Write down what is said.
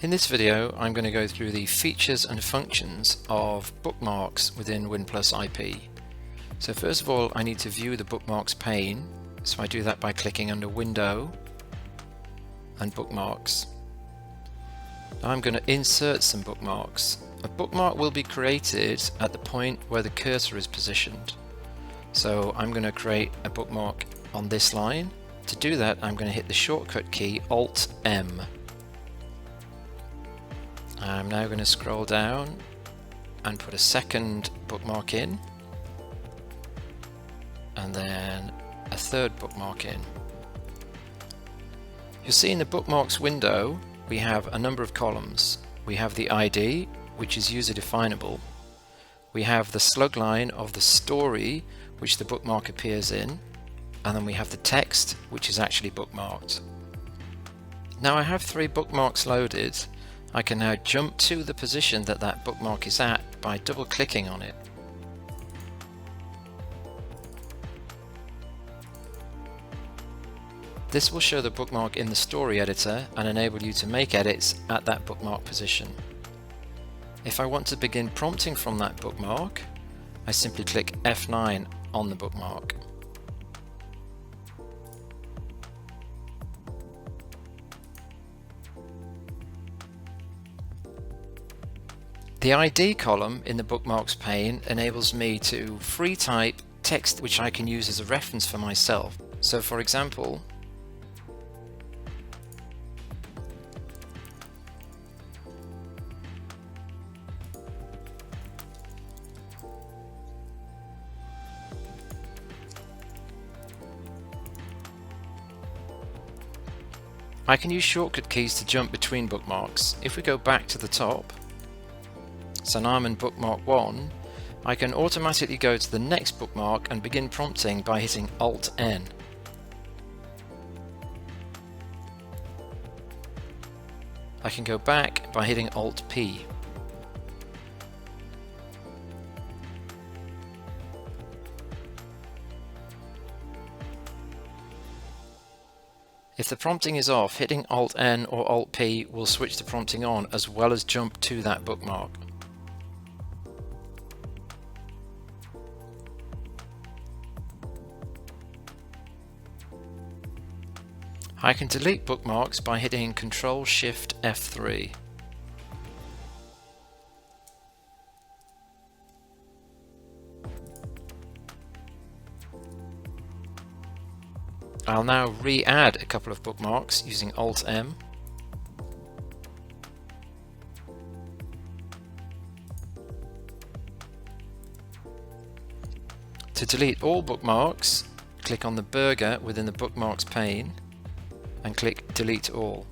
In this video, I'm going to go through the features and functions of bookmarks within WinPlus-IP. So first of all, I need to view the bookmarks pane. So I do that by clicking under Window and Bookmarks. Now I'm going to insert some bookmarks. A bookmark will be created at the point where the cursor is positioned. So I'm going to create a bookmark on this line. To do that, I'm going to hit the shortcut key Alt-M. I'm now going to scroll down and put a second bookmark in, and then a third bookmark in. You'll see in the bookmarks window we have a number of columns. We have the ID, which is user definable. We have the slug line of the story which the bookmark appears in, and then we have the text which is actually bookmarked. Now I have 3 bookmarks loaded. I can now jump to the position that that bookmark is at by double clicking on it. This will show the bookmark in the story editor and enable you to make edits at that bookmark position. If I want to begin prompting from that bookmark, I simply click F9 on the bookmark. The ID column in the bookmarks pane enables me to free type text which I can use as a reference for myself. So for example, I can use shortcut keys to jump between bookmarks. If we go back to the top, so now I'm in bookmark 1, I can automatically go to the next bookmark and begin prompting by hitting Alt-N. I can go back by hitting Alt-P. If the prompting is off, hitting Alt-N or Alt-P will switch the prompting on as well as jump to that bookmark. I can delete bookmarks by hitting Ctrl-Shift-F3. I'll now re-add a couple of bookmarks using Alt-M. To delete all bookmarks, click on the burger within the bookmarks pane and click Delete All.